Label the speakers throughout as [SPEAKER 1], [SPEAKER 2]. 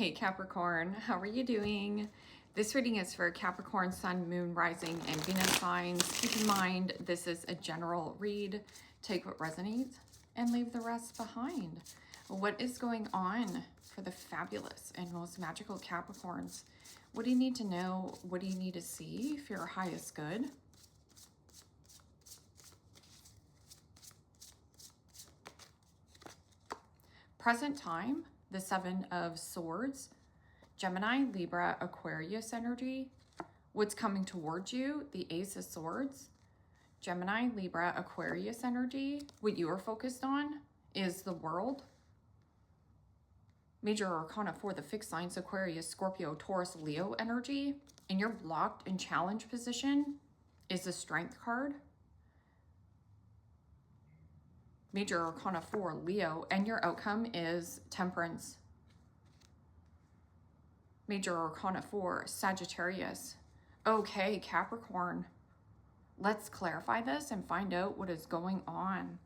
[SPEAKER 1] Hey Capricorn, how are you doing? This reading is for Capricorn, Sun, Moon, Rising, and Venus signs. Keep in mind, this is a general read. Take what resonates and leave the rest behind. What is going on for the fabulous and most magical Capricorns? What do you need to know? What do you need to see for your highest good? Present time, the Seven of Swords, Gemini, Libra, Aquarius energy. What's coming towards you, the Ace of Swords, Gemini, Libra, Aquarius energy. What you are focused on is the world. Major Arcana for the fixed signs, Aquarius, Scorpio, Taurus, Leo energy. And your blocked and challenged position is the Strength card. Major Arcana for Leo, and your outcome is Temperance. Major Arcana for Sagittarius. Okay, Capricorn, let's clarify this and find out what is going on.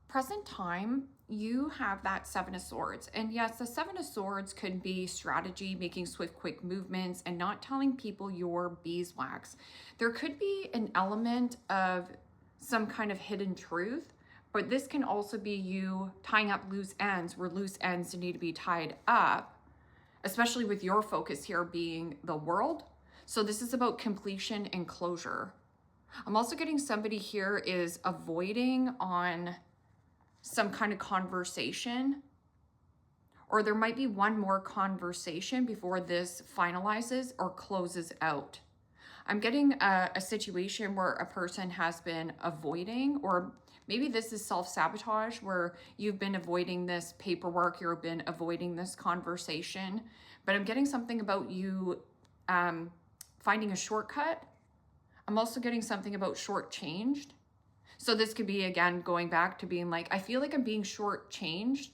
[SPEAKER 1] Present time, you have that Seven of Swords. And yes, the Seven of Swords could be strategy, making swift, quick movements, and not telling people your beeswax. There could be an element of some kind of hidden truth, but this can also be you tying up loose ends where loose ends need to be tied up, especially with your focus here being the world. So this is about completion and closure. I'm also getting somebody here is avoiding on some kind of conversation, or there might be one more conversation before this finalizes or closes out. I'm getting a situation where a person has been avoiding, or maybe this is self-sabotage where you've been avoiding this paperwork, you've been avoiding this conversation, but I'm getting something about you finding a shortcut. I'm also getting something about shortchanged. So this could be, again, going back to being like, I feel like I'm being shortchanged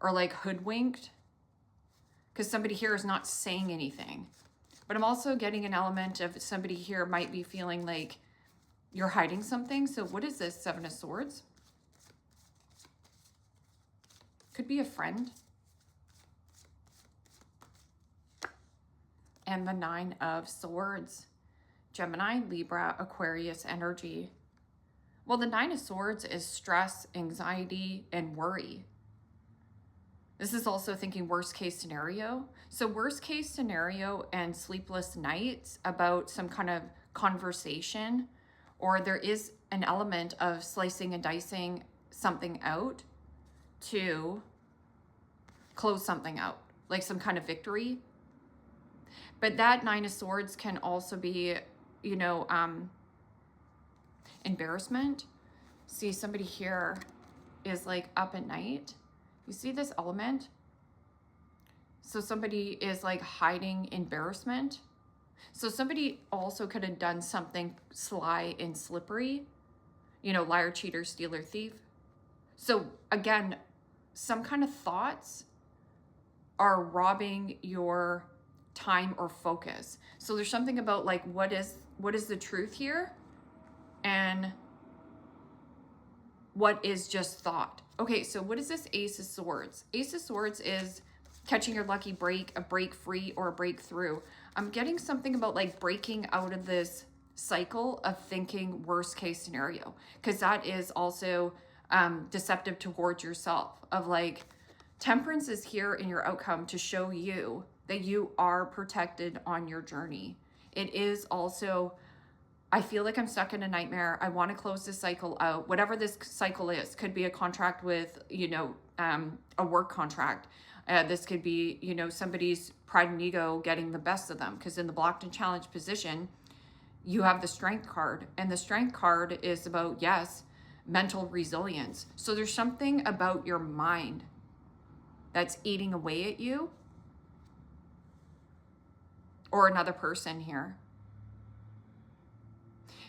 [SPEAKER 1] or like hoodwinked because somebody here is not saying anything. But I'm also getting an element of somebody here might be feeling like you're hiding something. So what is this Seven of Swords? Could be a friend. And the Nine of Swords, Gemini, Libra, Aquarius energy. Well, the Nine of Swords is stress, anxiety, and worry. This is also thinking worst case scenario. So worst case scenario and sleepless nights about some kind of conversation, or there is an element of slicing and dicing something out to close something out, like some kind of victory. But that Nine of Swords can also be, you know, embarrassment. See, somebody here is like up at night. You see this element? So somebody is like hiding embarrassment. So somebody also could have done something sly and slippery, you know, liar, cheater, stealer, thief. So again, some kind of thoughts are robbing your time or focus. So there's something about like, what is the truth here? And what is just thought? Okay, so what is this Ace of Swords? Ace of Swords is catching your lucky break, a break free, or a breakthrough. I'm getting something about like breaking out of this cycle of thinking worst case scenario, because that is also deceptive towards yourself of like, Temperance is here in your outcome to show you that you are protected on your journey. It is also, I feel like I'm stuck in a nightmare. I want to close this cycle out. Whatever this cycle is, could be a contract with, you know, a work contract. This could be, you know, somebody's pride and ego getting the best of them, because in the blocked and challenged position, you have the Strength card, and the Strength card is about, yes, mental resilience. So there's something about your mind that's eating away at you, or another person here.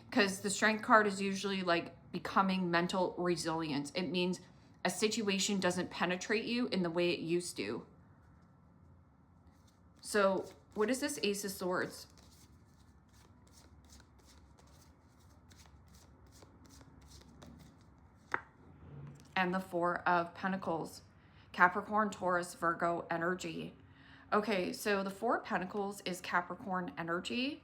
[SPEAKER 1] Because the Strength card is usually like becoming mental resilience. It means a situation doesn't penetrate you in the way it used to. So what is this Ace of Swords? And the Four of Pentacles. Capricorn, Taurus, Virgo energy. Okay, so the Four of Pentacles is Capricorn energy.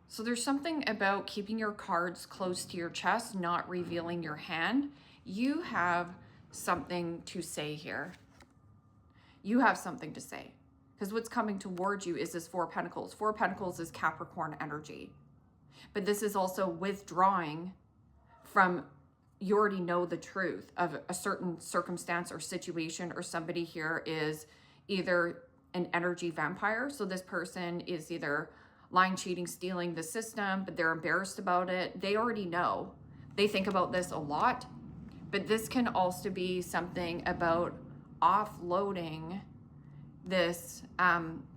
[SPEAKER 1] So there's something about keeping your cards close to your chest, not revealing your hand. You have something to say here. You have something to say. Because what's coming towards you is this Four of Pentacles. Four of Pentacles is Capricorn energy. But this is also withdrawing from, you already know the truth of a certain circumstance or situation, or somebody here is either an energy vampire. So this person is either lying, cheating, stealing the system, but they're embarrassed about it. They already know. They think about this a lot. But this can also be something about offloading this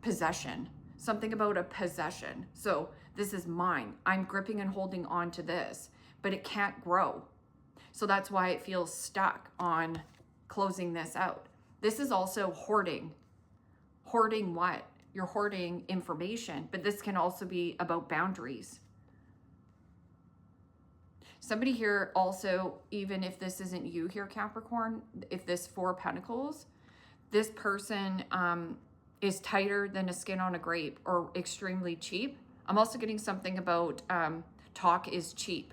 [SPEAKER 1] possession, something about a possession. So this is mine. I'm gripping and holding on to this, but it can't grow. So that's why it feels stuck on closing this out. This is also hoarding. Hoarding what? You're hoarding information, but this can also be about boundaries. Somebody here also, even if this isn't you here, Capricorn, if this Four of Pentacles, this person is tighter than a skin on a grape or extremely cheap. I'm also getting something about talk is cheap.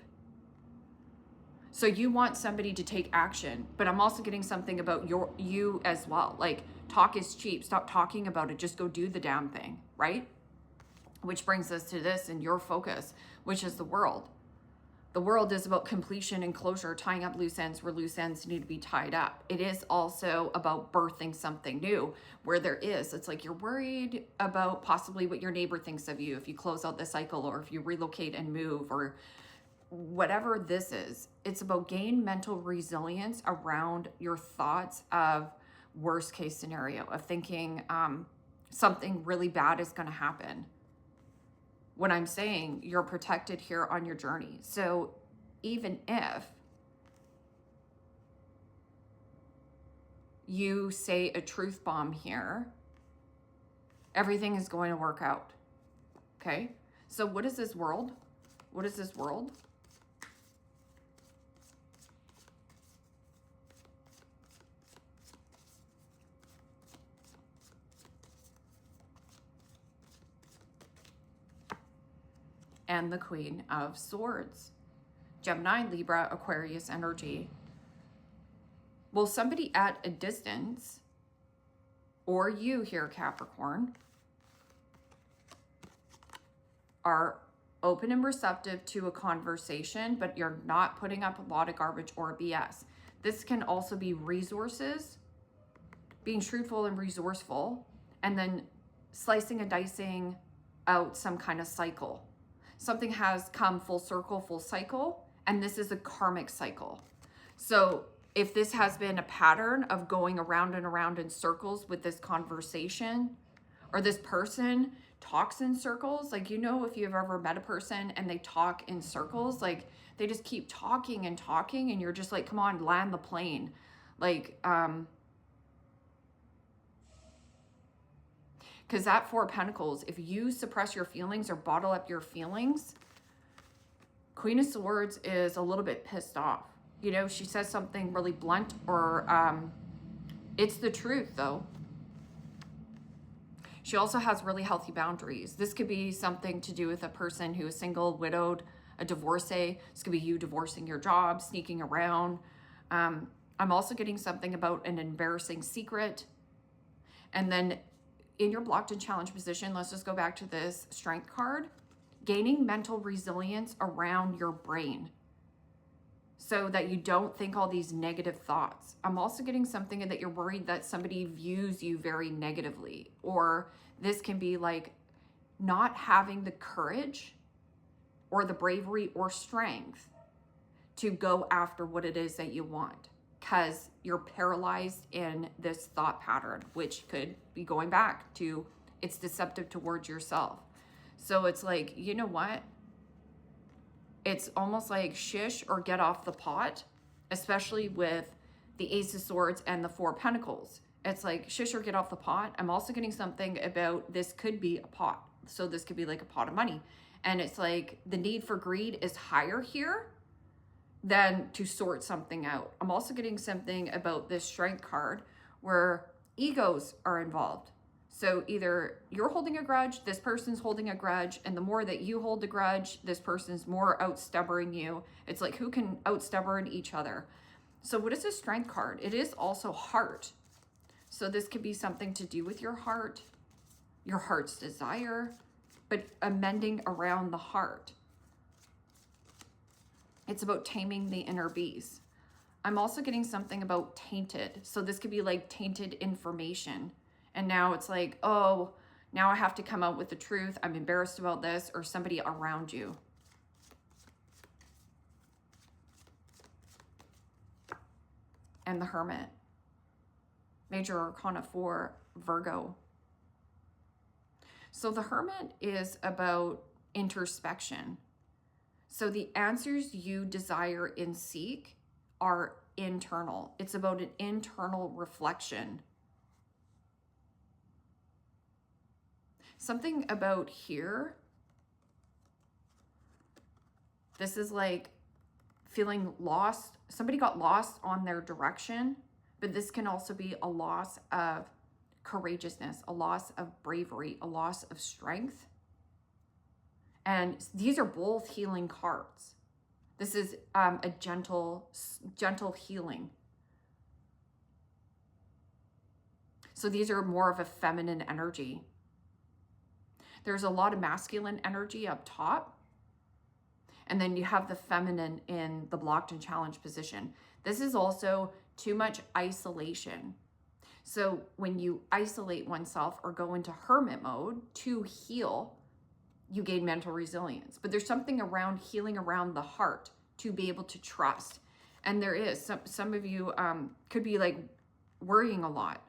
[SPEAKER 1] So you want somebody to take action, but I'm also getting something about you as well. Like, talk is cheap. Stop talking about it. Just go do the damn thing, right? Which brings us to this and your focus, which is the world. The world is about completion and closure, tying up loose ends where loose ends need to be tied up. It is also about birthing something new where there is. It's like you're worried about possibly what your neighbor thinks of you if you close out the cycle, or if you relocate and move, or whatever this is. It's about gain mental resilience around your thoughts of worst case scenario, of thinking something really bad is going to happen. When I'm saying you're protected here on your journey. So even if you say a truth bomb here, everything is going to work out. Okay? So what is this world? What is this world? And the Queen of Swords. Gemini, Libra, Aquarius energy. Well, somebody at a distance, or you here, Capricorn, are open and receptive to a conversation, but you're not putting up a lot of garbage or BS. This can also be resources, being truthful and resourceful, and then slicing and dicing out some kind of cycle. Something has come full circle, full cycle, and this is a karmic cycle. So if this has been a pattern of going around and around in circles with this conversation, or this person talks in circles, like, you know, if you've ever met a person and they talk in circles, like they just keep talking and talking, and you're just like, come on, land the plane. Like, because that Four of Pentacles, if you suppress your feelings or bottle up your feelings, Queen of Swords is a little bit pissed off. You know, she says something really blunt, or it's the truth, though. She also has really healthy boundaries. This could be something to do with a person who is single, widowed, a divorcee. This could be you divorcing your job, sneaking around. I'm also getting something about an embarrassing secret. And then in your blocked and challenged position, let's just go back to this Strength card, gaining mental resilience around your brain so that you don't think all these negative thoughts. I'm also getting something that you're worried that somebody views you very negatively, or this can be like not having the courage or the bravery or strength to go after what it is that you want, because you're paralyzed in this thought pattern, which could be going back to it's deceptive towards yourself. So it's like, you know what? It's almost like shish or get off the pot, especially with the Ace of Swords and the Four of Pentacles. It's like shish or get off the pot. I'm also getting something about this could be a pot. So this could be like a pot of money. And it's like the need for greed is higher here than to sort something out. I'm also getting something about this Strength card where egos are involved. So either you're holding a grudge, this person's holding a grudge, and the more that you hold the grudge, this person's more outstubborning you. It's like, who can outstubborn each other? So what is this Strength card? It is also heart. So this could be something to do with your heart's desire, but amending around the heart. It's about taming the inner beast. I'm also getting something about tainted. So this could be like tainted information. And now it's like, oh, now I have to come out with the truth. I'm embarrassed about this, or somebody around you. And the Hermit. Major Arcana 4, Virgo. So the Hermit is about introspection. So the answers you desire and seek are internal. It's about an internal reflection. Something about here, this is like feeling lost. Somebody got lost on their direction, but this can also be a loss of courageousness, a loss of bravery, a loss of strength. And these are both healing cards. This is a gentle healing. So these are more of a feminine energy. There's a lot of masculine energy up top. And then you have the feminine in the blocked and challenged position. This is also too much isolation. So when you isolate oneself or go into hermit mode to heal, you gain mental resilience. But there's something around healing around the heart to be able to trust. And there is some of you could be like worrying a lot.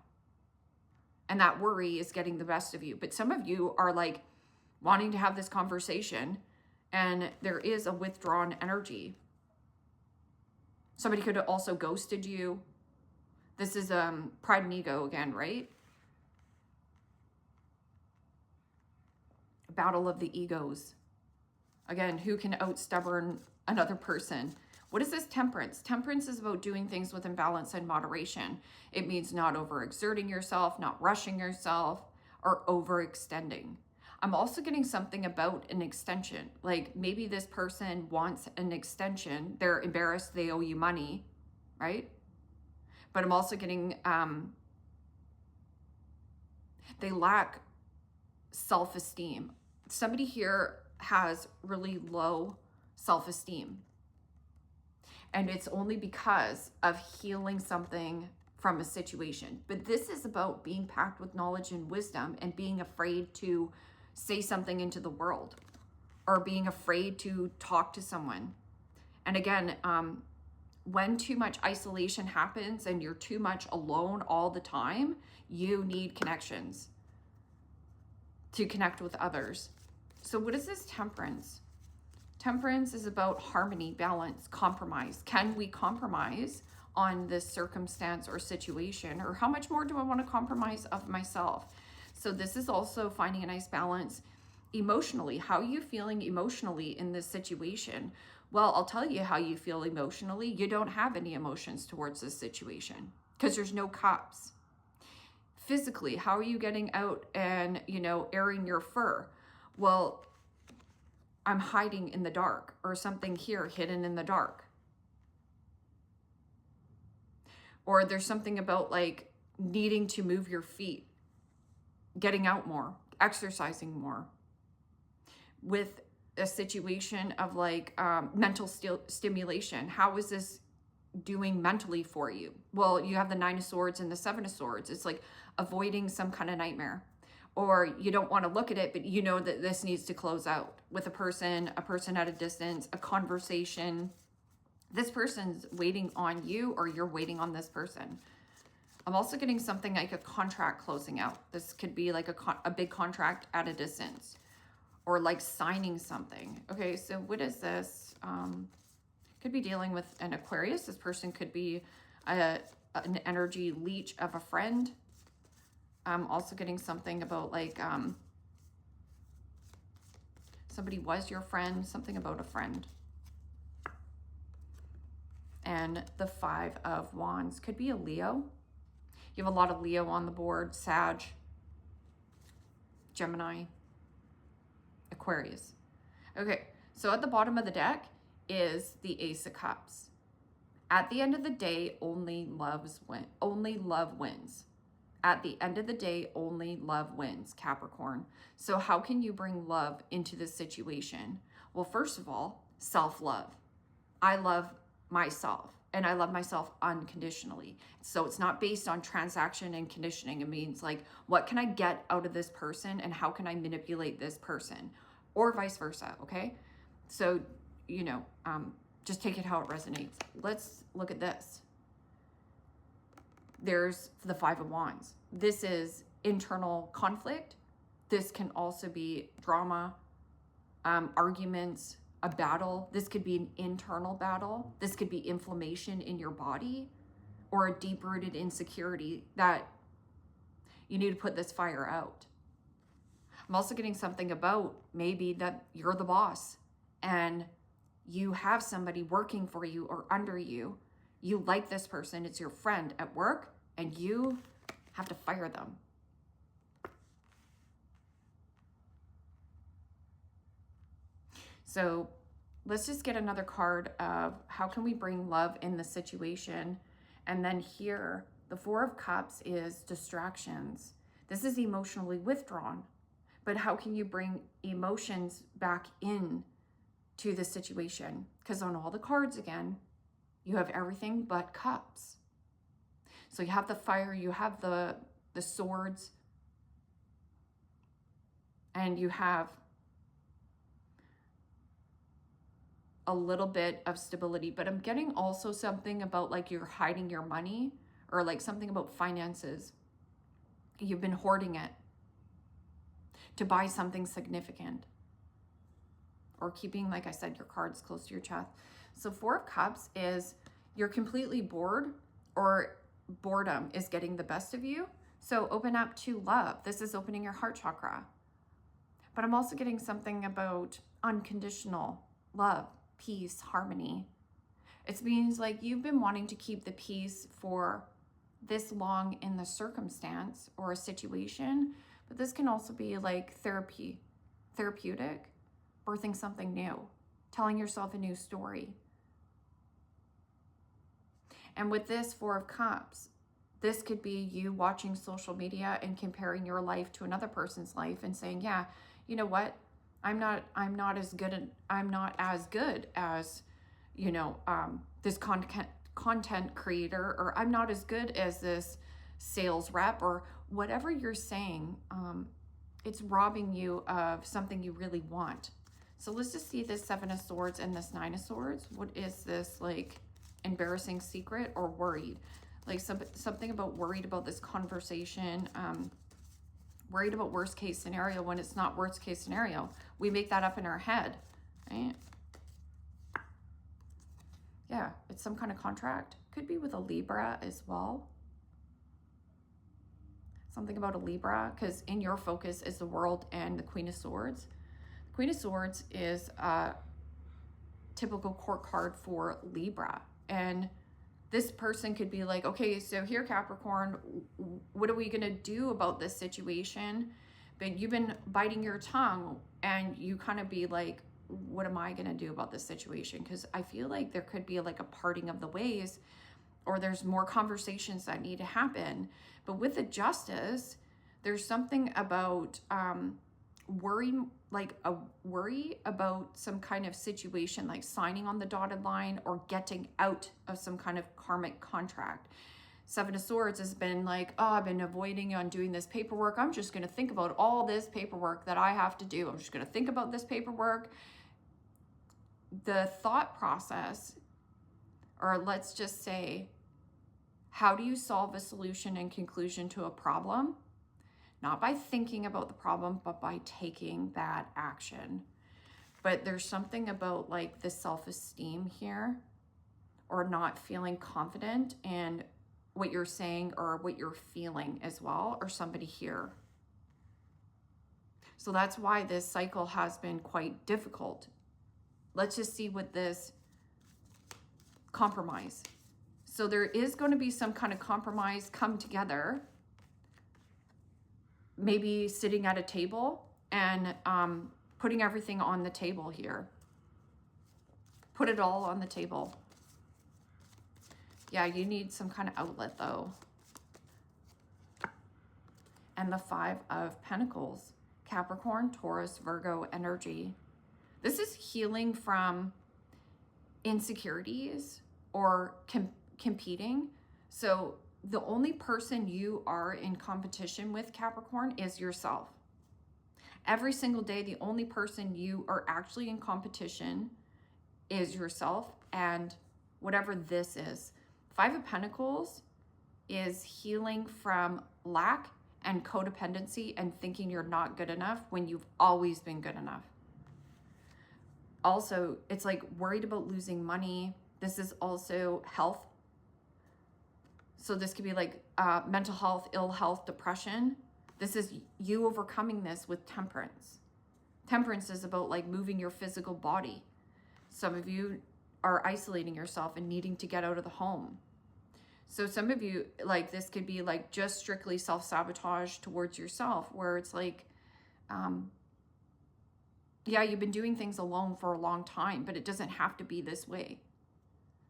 [SPEAKER 1] And that worry is getting the best of you. But some of you are like wanting to have this conversation, and there is a withdrawn energy. Somebody could have also ghosted you. This is pride and ego again, right? Battle of the egos. Again, who can outstubborn another person? What is this Temperance? Temperance is about doing things with imbalance and moderation. It means not overexerting yourself, not rushing yourself, or overextending. I'm also getting something about an extension. Like maybe this person wants an extension. They're embarrassed they owe you money, right? But I'm also getting, they lack self-esteem. Somebody here has really low self-esteem. And it's only because of healing something from a situation. But this is about being packed with knowledge and wisdom and being afraid to say something into the world, or being afraid to talk to someone. And again, when too much isolation happens and you're too much alone all the time, you need connections to connect with others. So what is this Temperance? Temperance is about harmony, balance, compromise. Can we compromise on this circumstance or situation? Or how much more do I want to compromise of myself? So this is also finding a nice balance emotionally. How are you feeling emotionally in this situation? Well, I'll tell you how you feel emotionally. You don't have any emotions towards this situation because there's no cups. Physically, how are you getting out and, airing your fur? Well, I'm hiding in the dark, or something here hidden in the dark. Or there's something about like needing to move your feet, getting out more, exercising more. With a situation of like mental stimulation, how is this doing mentally for you? Well, you have the 9 of Swords and the 7 of Swords. It's like avoiding some kind of nightmare, or you don't want to look at it, but you know that this needs to close out with a person at a distance, a conversation. This person's waiting on you, or you're waiting on this person. I'm also getting something like a contract closing out. This could be like a big contract at a distance, or like signing something. Okay, so what is this? Could be dealing with an Aquarius. This person could be an energy leech of a friend. I'm also getting something about like somebody was your friend, something about a friend. and the Five of Wands. Could be a Leo. You have a lot of Leo on the board. Sag, Gemini, Aquarius. Okay, so at the bottom of the deck is the Ace of Cups. At the end of the day, only love wins. At the end of the day, only love wins, Capricorn. So how can you bring love into this situation? Well, first of all, self-love. I love myself, and I love myself unconditionally. So it's not based on transaction and conditioning. It means like, what can I get out of this person, and how can I manipulate this person, or vice versa, okay? So, you know, just take it how it resonates. Let's look at this. There's the Five of Wands. This is internal conflict. This can also be drama, arguments, a battle. This could be an internal battle. This could be inflammation in your body, or a deep-rooted insecurity that you need to put this fire out. I'm also getting something about maybe that you're the boss and you have somebody working for you or under you. You like this person, it's your friend at work, and you have to fire them. So let's just get another card of how can we bring love in the situation. And then here, the Four of Cups is distractions. This is emotionally withdrawn. But how can you bring emotions back in to the situation? Because on all the cards again, you have everything but cups. So you have the fire, you have the swords, and you have a little bit of stability. But I'm getting also something about like you're hiding your money, or like something about finances. You've been hoarding it to buy something significant, or keeping, like I said, your cards close to your chest. So Four of Cups is you're completely bored, or boredom is getting the best of you. So open up to love. This is opening your heart chakra. But I'm also getting something about unconditional love, peace, harmony. It means like you've been wanting to keep the peace for this long in the circumstance or a situation, but this can also be like therapeutic, birthing something new, telling yourself a new story. And with this Four of Cups, this could be you watching social media and comparing your life to another person's life and saying, yeah, you know what? I'm not as good as, you know, this content creator, or I'm not as good as this sales rep, or whatever you're saying. It's robbing you of something you really want. So let's just see this Seven of Swords and this Nine of Swords. What is this, like embarrassing secret or worried? Like something about worried about this conversation, worried about worst case scenario when it's not worst case scenario. We make that up in our head, right? Yeah, it's some kind of contract. Could be with a Libra as well. Something about a Libra, because in your focus is the World and the Queen of Swords. The Queen of Swords is a typical court card for Libra. And this person could be like, okay, so here, Capricorn, what are we going to do about this situation? But you've been biting your tongue, and you kind of be like, what am I going to do about this situation? Because I feel like there could be like a parting of the ways, or there's more conversations that need to happen. But with the Justice, there's something about worry, like a worry about some kind of situation, like signing on the dotted line or getting out of some kind of karmic contract. Seven of Swords has been like, oh, I've been avoiding on doing this paperwork. I'm just going to think about all this paperwork that I have to do. I'm just going to think about this paperwork. The thought process, or let's just say, how do you solve a solution and conclusion to a problem? Not by thinking about the problem, but by taking that action. But there's something about like the self-esteem here, or not feeling confident in what you're saying or what you're feeling as well, or somebody here. So that's why this cycle has been quite difficult. Let's just see what this compromise. So there is going to be some kind of compromise come together. Maybe sitting at a table and putting everything on the table here. Put it all on the table. Yeah, you need some kind of outlet though. And the Five of Pentacles. Capricorn, Taurus, Virgo energy. This is healing from insecurities or competing. So the only person you are in competition with, Capricorn, is yourself. Every single day, the only person you are actually in competition is yourself and whatever this is. Five of Pentacles is healing from lack and codependency and thinking you're not good enough when you've always been good enough. Also, it's like worried about losing money. This is also health. So this could be like mental health, ill health, depression. This is you overcoming this with temperance. Temperance is about like moving your physical body. Some of you are isolating yourself and needing to get out of the home. So some of you, like this could be like just strictly self-sabotage towards yourself, where it's like, yeah, you've been doing things alone for a long time, but it doesn't have to be this way.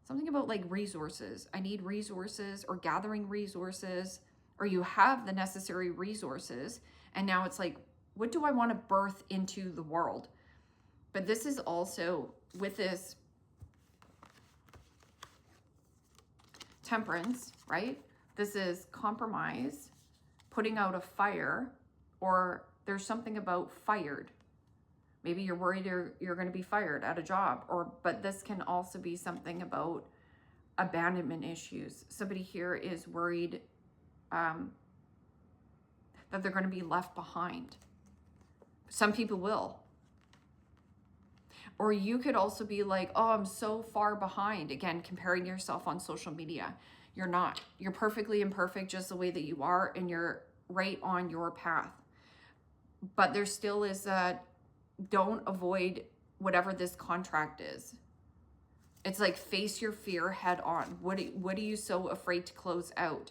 [SPEAKER 1] Something about like resources. I need resources, or gathering resources, or you have the necessary resources. And now it's like, what do I want to birth into the world? But this is also with this temperance, right? This is compromise, putting out a fire, or there's something about fired. Maybe you're worried you're going to be fired at a job, but this can also be something about abandonment issues. Somebody here is worried that they're going to be left behind. Some people will. Or you could also be like, oh, I'm so far behind. Again, comparing yourself on social media. You're not. You're perfectly imperfect just the way that you are, and you're right on your path. But there still is a, don't avoid whatever this contract is. It's like face your fear head on. What are you so afraid to close out?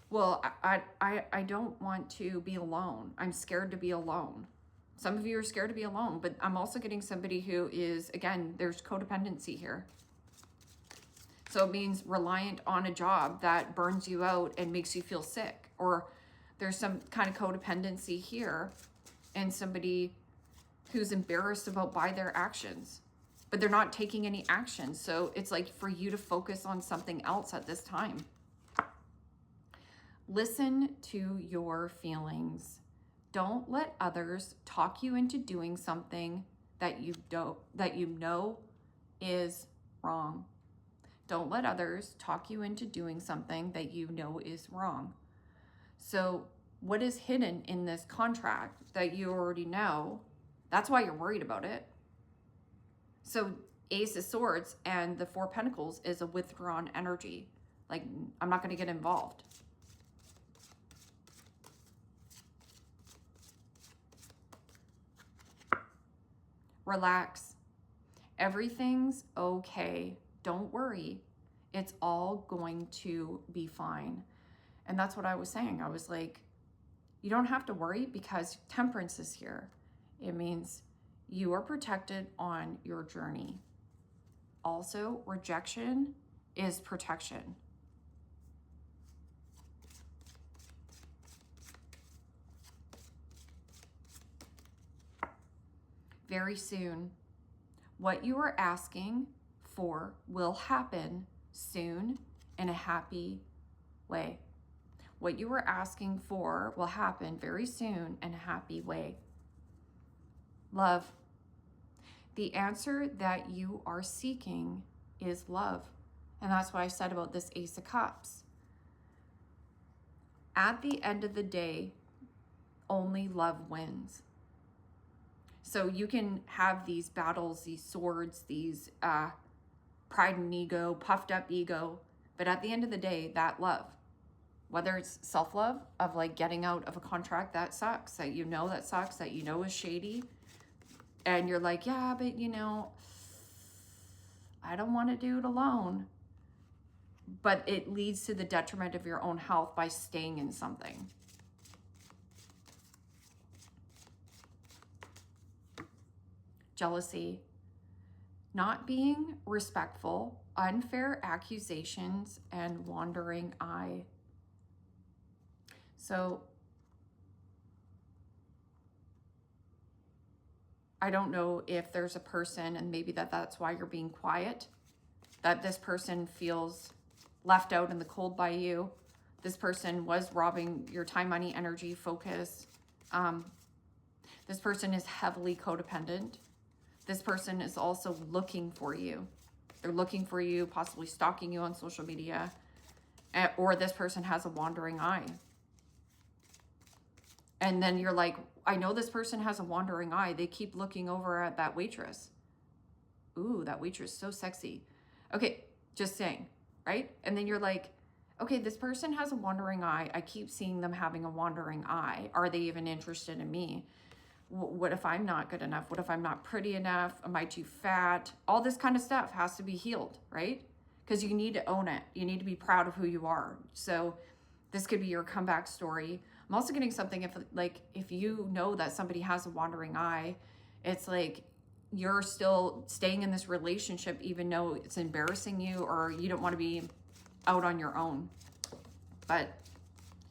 [SPEAKER 1] Well, I don't want to be alone. I'm scared to be alone. Some of you are scared to be alone, but I'm also getting somebody who is, again, there's codependency here. So it means reliant on a job that burns you out and makes you feel sick. Or there's some kind of codependency here and somebody who's embarrassed by their actions, but they're not taking any action. So it's like for you to focus on something else at this time. Listen to your feelings. Don't let others talk you into doing something that you know is wrong. Don't let others talk you into doing something that you know is wrong. So what is hidden in this contract that you already know? That's why you're worried about it. So Ace of Swords and the Four of Pentacles is a withdrawn energy. Like, I'm not going to get involved. Relax. Everything's okay. Don't worry. It's all going to be fine. And that's what I was saying. I was like, you don't have to worry because temperance is here. It means you are protected on your journey. Also, rejection is protection. Very soon, what you are asking for will happen soon in a happy way. What you are asking for will happen very soon in a happy way. Love. The answer that you are seeking is love. And that's what I said about this Ace of Cups. At the end of the day, only love wins. So you can have these battles, these swords, these pride and ego, puffed up ego. But at the end of the day, that love, whether it's self-love of like getting out of a contract that sucks, that you know is shady. And you're like, yeah, but you know, I don't want to do it alone. But it leads to the detriment of your own health by staying in something. Jealousy. Not being respectful, unfair accusations, and wandering eye. So I don't know if there's a person, and maybe that's why you're being quiet, that this person feels left out in the cold by you. This person was robbing your time, money, energy, focus. This person is heavily codependent. This person is also looking for you. They're looking for you, possibly stalking you on social media, or this person has a wandering eye. And then you're like, I know this person has a wandering eye. They keep looking over at that waitress. Ooh, that waitress, so sexy. Okay, just saying, right? And then you're like, okay, this person has a wandering eye. I keep seeing them having a wandering eye. Are they even interested in me? What if I'm not good enough? What if I'm not pretty enough? Am I too fat? All this kind of stuff has to be healed, right? Because you need to own it. You need to be proud of who you are. So this could be your comeback story. I'm also getting something if you know that somebody has a wandering eye, it's like you're still staying in this relationship even though it's embarrassing you or you don't want to be out on your own. But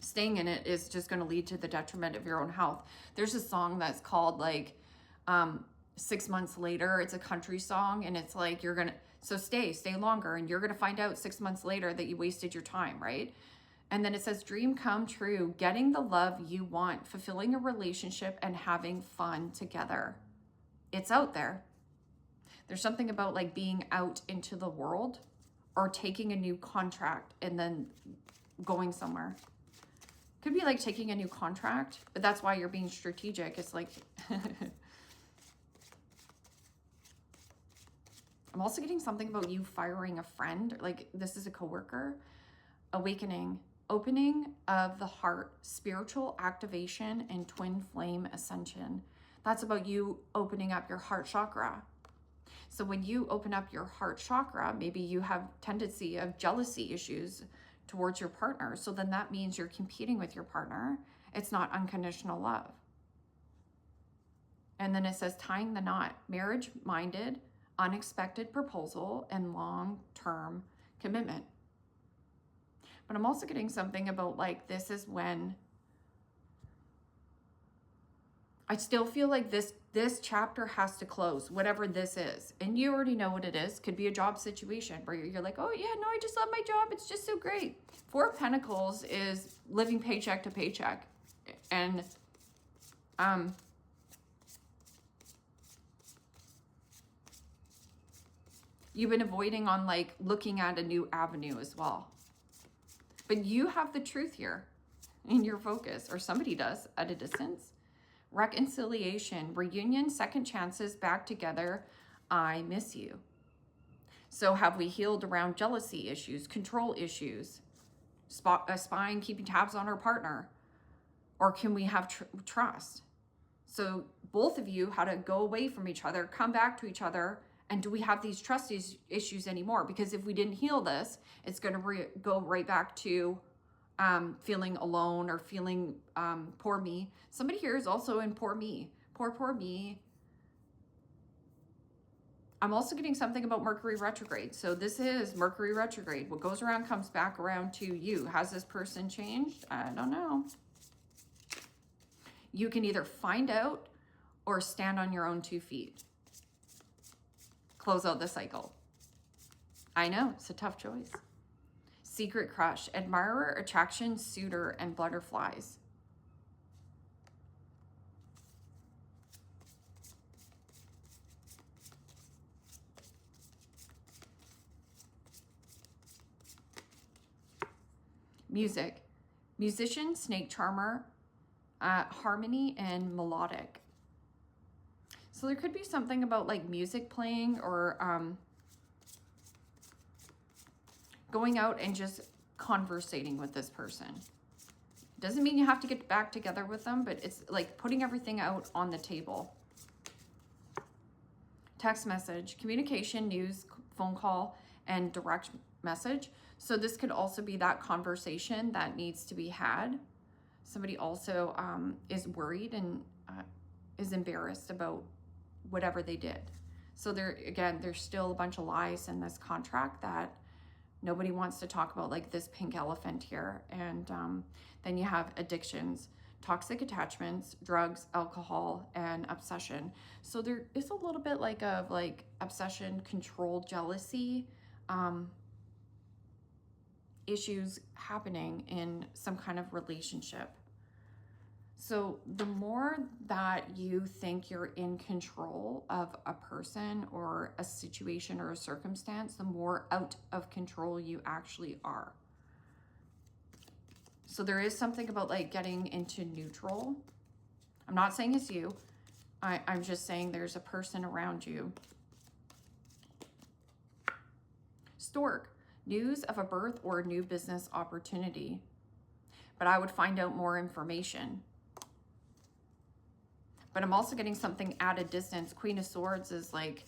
[SPEAKER 1] staying in it is just going to lead to the detriment of your own health. There's a song that's called 6 months later. It's a country song, and it's like so stay longer, and you're going to find out 6 months later that you wasted your time, right? And then it says, dream come true, getting the love you want, fulfilling a relationship and having fun together. It's out there. There's something about being out into the world or taking a new contract and then going somewhere. Could be like taking a new contract, but that's why you're being strategic. It's like, I'm also getting something about you firing a friend. Like this is a coworker. Awakening, opening of the heart, spiritual activation, and twin flame ascension. That's about you opening up your heart chakra. So when you open up your heart chakra, maybe you have tendency of jealousy issues towards your partner. So then that means you're competing with your partner. It's not unconditional love. And then it says tying the knot, marriage-minded, unexpected proposal, and long-term commitment. But I'm also getting something about this is when I still feel like this chapter has to close, whatever this is. And you already know what it is. Could be a job situation where you're like, oh yeah, no, I just love my job. It's just so great. 4 of Pentacles is living paycheck to paycheck. And you've been avoiding on looking at a new avenue as well. But you have the truth here in your focus, or somebody does at a distance. Reconciliation, reunion, second chances, back together. I miss you. So have we healed around jealousy issues, control issues, spying, keeping tabs on our partner? Or can we have trust? So both of you had to go away from each other, come back to each other. And do we have these trust issues anymore? Because if we didn't heal this, it's going to go right back to feeling alone or feeling poor me. Somebody here is also in poor me. Poor me. I'm also getting something about Mercury retrograde. So this is Mercury retrograde. What goes around comes back around to you. Has this person changed? I don't know. You can either find out or stand on your own 2 feet. Close out the cycle. I know, it's a tough choice. Secret crush, admirer, attraction, suitor, and butterflies. Music, musician, snake charmer, harmony, and melodic. So there could be something about music playing or going out and just conversating with this person. Doesn't mean you have to get back together with them, but it's like putting everything out on the table. Text message, communication, news, phone call and direct message. So this could also be that conversation that needs to be had. Somebody also is worried and is embarrassed about whatever they did. So there's still a bunch of lies in this contract that nobody wants to talk about, like this pink elephant here. And then you have addictions, toxic attachments, drugs, alcohol, and obsession. So there is a little bit of obsession, control, jealousy, issues happening in some kind of relationship. So the more that you think you're in control of a person or a situation or a circumstance, the more out of control you actually are. So there is something about like getting into neutral. I'm not saying it's you. I'm just saying there's a person around you. Stork, news of a birth or new business opportunity. But I would find out more information. But I'm also getting something at a distance. Queen of Swords is like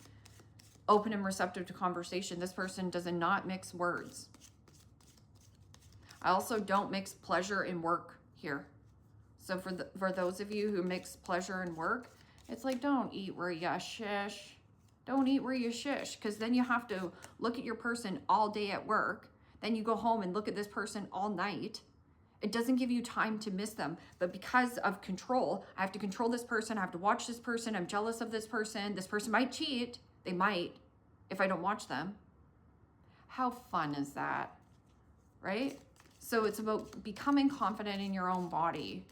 [SPEAKER 1] open and receptive to conversation. This person does not mix words. I also don't mix pleasure and work here. So for those of you who mix pleasure and work, it's like, don't eat where you shish. Don't eat where you shish, because then you have to look at your person all day at work. Then you go home and look at this person all night. It doesn't give you time to miss them. But because of control, I have to control this person. I have to watch this person. I'm jealous of this person. This person might cheat. They might, if I don't watch them. How fun is that, right? So it's about becoming confident in your own body.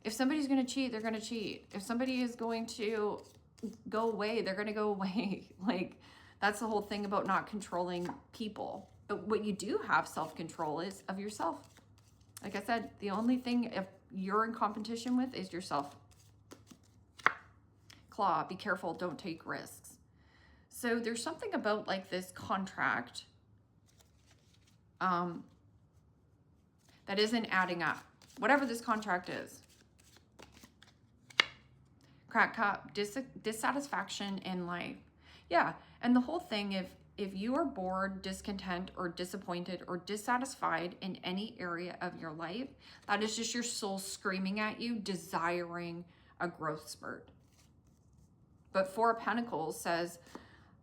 [SPEAKER 1] If somebody's going to cheat, they're going to cheat. If somebody is going to go away, they're going to go away. Like, that's the whole thing about not controlling people. But what you do have self-control is of yourself. Like I said, the only thing if you're in competition with is yourself. Claw, be careful, don't take risks. So there's something about like this contract that isn't adding up. Whatever this contract is. Crack cup, dissatisfaction in life. Yeah, and the whole thing, if you are bored, discontent, or disappointed, or dissatisfied in any area of your life, that is just your soul screaming at you, desiring a growth spurt. But Four of Pentacles says,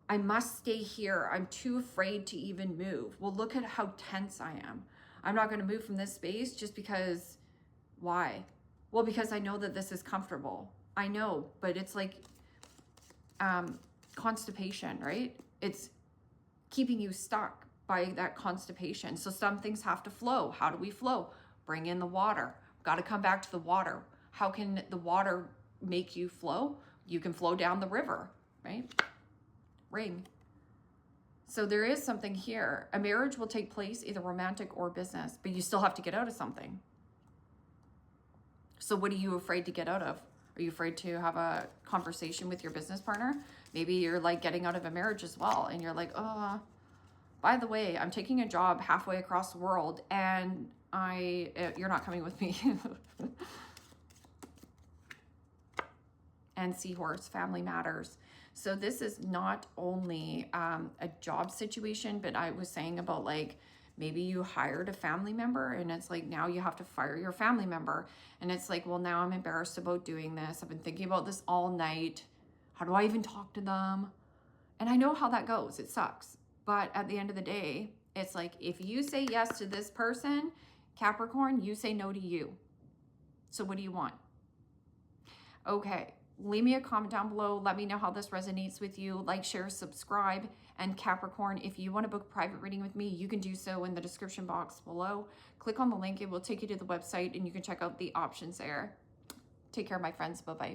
[SPEAKER 1] I must stay here. I'm too afraid to even move. Well, look at how tense I am. I'm not going to move from this space just because, why? Well, because I know that this is comfortable. I know, but it's like constipation, right? It's keeping you stuck by that constipation. So some things have to flow. How do we flow? Bring in the water. Got to come back to the water. How can the water make you flow? You can flow down the river, right? Ring. So there is something here. A marriage will take place, either romantic or business, but you still have to get out of something. So what are you afraid to get out of? Are you afraid to have a conversation with your business partner? Maybe you're like getting out of a marriage as well. And you're like, oh, by the way, I'm taking a job halfway across the world and you're not coming with me. And Seahorse, family matters. So this is not only a job situation, but I was saying about like, maybe you hired a family member and it's like, now you have to fire your family member. And it's like, well, now I'm embarrassed about doing this. I've been thinking about this all night. How do I even talk to them? And I know how that goes. It sucks. But at the end of the day, it's like, if you say yes to this person, Capricorn, you say no to you. So what do you want? Okay. Leave me a comment down below. Let me know how this resonates with you. Like, share, subscribe. And Capricorn, if you want to book a private reading with me, you can do so in the description box below. Click on the link. It will take you to the website and you can check out the options there. Take care, my friends. Bye-bye.